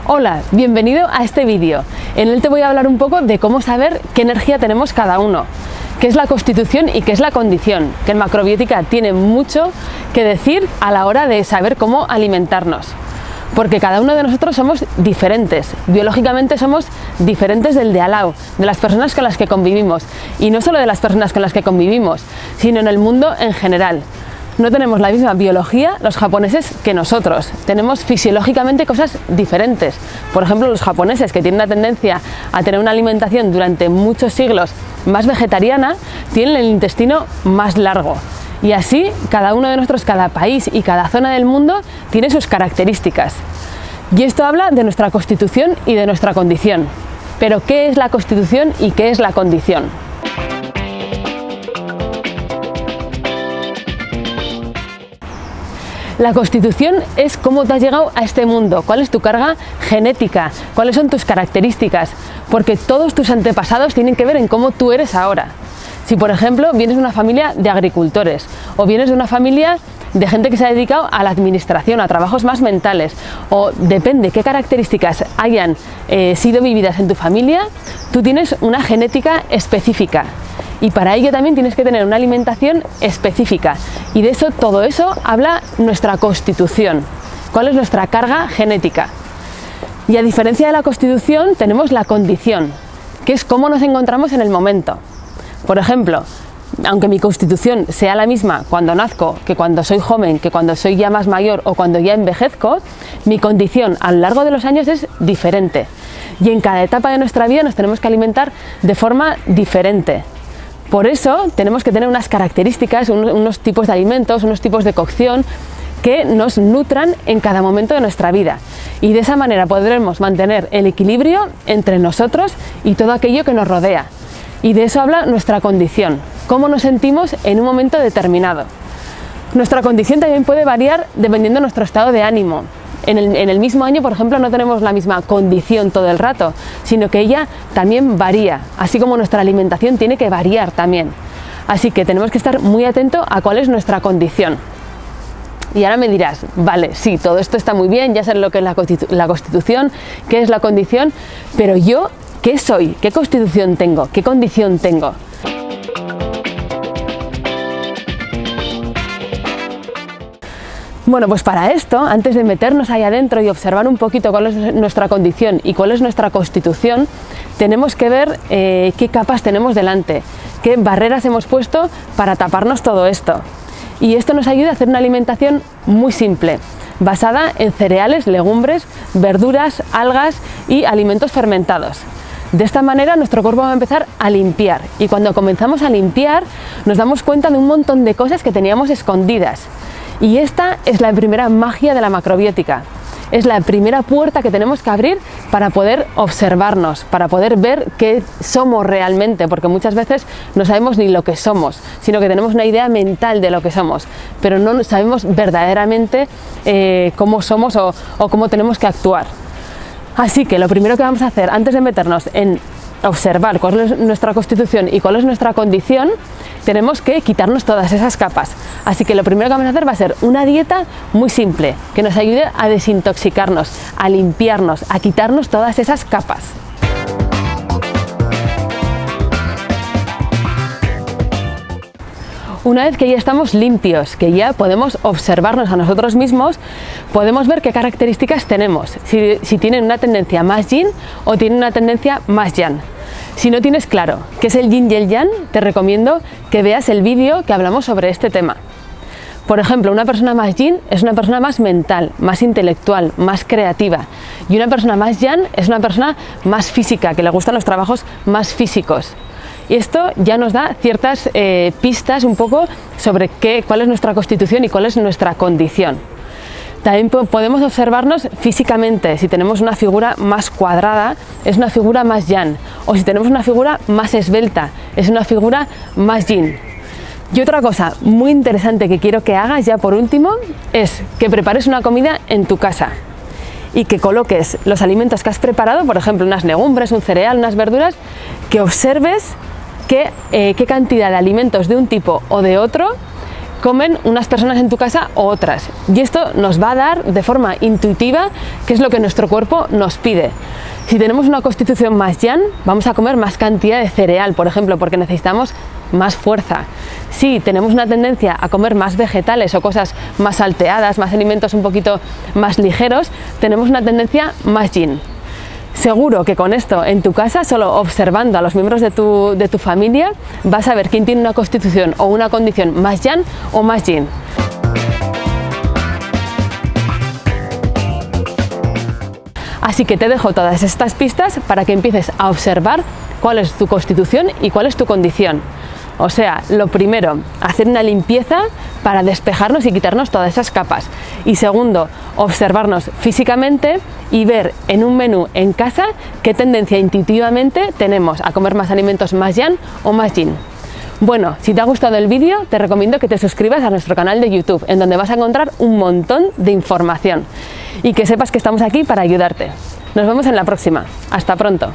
Hola, bienvenido a este vídeo. En él te voy a hablar un poco de cómo saber qué energía tenemos cada uno, qué es la constitución y qué es la condición, que en macrobiótica tiene mucho que decir a la hora de saber cómo alimentarnos. Porque cada uno de nosotros somos diferentes, biológicamente somos diferentes del de al lado, de las personas con las que convivimos. Y no solo de las personas con las que convivimos, sino en el mundo en general. No tenemos la misma biología los japoneses que nosotros, tenemos fisiológicamente cosas diferentes. Por ejemplo, los japoneses, que tienen una tendencia a tener una alimentación durante muchos siglos más vegetariana, tienen el intestino más largo. Y así, cada uno de nosotros, cada país y cada zona del mundo tiene sus características. Y esto habla de nuestra constitución y de nuestra condición. Pero, ¿qué es la constitución y qué es la condición? La constitución es cómo te has llegado a este mundo, cuál es tu carga genética, cuáles son tus características, porque todos tus antepasados tienen que ver en cómo tú eres ahora. Si, por ejemplo, vienes de una familia de agricultores o vienes de una familia de gente que se ha dedicado a la administración, a trabajos más mentales, o depende qué características hayan sido vividas en tu familia, tú tienes una genética específica. Y para ello también tienes que tener una alimentación específica. Y de eso, todo eso, habla nuestra constitución. ¿Cuál es nuestra carga genética? Y a diferencia de la constitución, tenemos la condición, que es cómo nos encontramos en el momento. Por ejemplo, aunque mi constitución sea la misma cuando nazco, que cuando soy joven, que cuando soy ya más mayor o cuando ya envejezco, mi condición a lo largo de los años es diferente. Y en cada etapa de nuestra vida nos tenemos que alimentar de forma diferente. Por eso tenemos que tener unas características, unos tipos de alimentos, unos tipos de cocción que nos nutran en cada momento de nuestra vida. Y de esa manera podremos mantener el equilibrio entre nosotros y todo aquello que nos rodea. Y de eso habla nuestra condición, cómo nos sentimos en un momento determinado. Nuestra condición también puede variar dependiendo de nuestro estado de ánimo. En el mismo año, por ejemplo, no tenemos la misma condición todo el rato, sino que ella también varía, así como nuestra alimentación tiene que variar también. Así que tenemos que estar muy atentos a cuál es nuestra condición. Y ahora me dirás, vale, sí, todo esto está muy bien, ya sé lo que es la constitución, qué es la condición, pero yo, ¿qué soy? ¿Qué constitución tengo? ¿Qué condición tengo? Bueno, pues para esto, antes de meternos ahí adentro y observar un poquito cuál es nuestra condición y cuál es nuestra constitución, tenemos que ver qué capas tenemos delante, qué barreras hemos puesto para taparnos todo esto. Y esto nos ayuda a hacer una alimentación muy simple, basada en cereales, legumbres, verduras, algas y alimentos fermentados. De esta manera nuestro cuerpo va a empezar a limpiar, y cuando comenzamos a limpiar nos damos cuenta de un montón de cosas que teníamos escondidas. Y esta es la primera magia de la macrobiótica. Es la primera puerta que tenemos que abrir para poder observarnos, para poder ver qué somos realmente, porque muchas veces no sabemos ni lo que somos, sino que tenemos una idea mental de lo que somos, pero no sabemos verdaderamente cómo somos o cómo tenemos que actuar. Así que lo primero que vamos a hacer antes de meternos en observar cuál es nuestra constitución y cuál es nuestra condición, tenemos que quitarnos todas esas capas. Así que lo primero que vamos a hacer va a ser una dieta muy simple, que nos ayude a desintoxicarnos, a limpiarnos, a quitarnos todas esas capas. Una vez que ya estamos limpios, que ya podemos observarnos a nosotros mismos, podemos ver qué características tenemos, si tienen una tendencia más yin o tienen una tendencia más yang. Si no tienes claro qué es el yin y el yang, te recomiendo que veas el vídeo que hablamos sobre este tema. Por ejemplo, una persona más yin es una persona más mental, más intelectual, más creativa. Y una persona más yang es una persona más física, que le gustan los trabajos más físicos. Y esto ya nos da ciertas pistas un poco sobre cuál es nuestra constitución y cuál es nuestra condición. También podemos observarnos físicamente. Si tenemos una figura más cuadrada, es una figura más yang. O si tenemos una figura más esbelta, es una figura más yin. Y otra cosa muy interesante que quiero que hagas ya por último, es que prepares una comida en tu casa y que coloques los alimentos que has preparado, por ejemplo, unas legumbres, un cereal, unas verduras, que observes qué cantidad de alimentos de un tipo o de otro comen unas personas en tu casa o otras. Y esto nos va a dar de forma intuitiva qué es lo que nuestro cuerpo nos pide. Si tenemos una constitución más yang, vamos a comer más cantidad de cereal, por ejemplo, porque necesitamos más fuerza. Si tenemos una tendencia a comer más vegetales o cosas más salteadas, más alimentos un poquito más ligeros, tenemos una tendencia más yin. Seguro que con esto en tu casa, solo observando a los miembros de tu familia, vas a ver quién tiene una constitución o una condición más yang o más yin. Así que te dejo todas estas pistas para que empieces a observar cuál es tu constitución y cuál es tu condición. O sea, lo primero, hacer una limpieza para despejarnos y quitarnos todas esas capas. Y segundo, observarnos físicamente y ver en un menú en casa qué tendencia intuitivamente tenemos a comer más alimentos más yang o más yin. Bueno, si te ha gustado el vídeo, te recomiendo que te suscribas a nuestro canal de YouTube, en donde vas a encontrar un montón de información. Y que sepas que estamos aquí para ayudarte. Nos vemos en la próxima. Hasta pronto.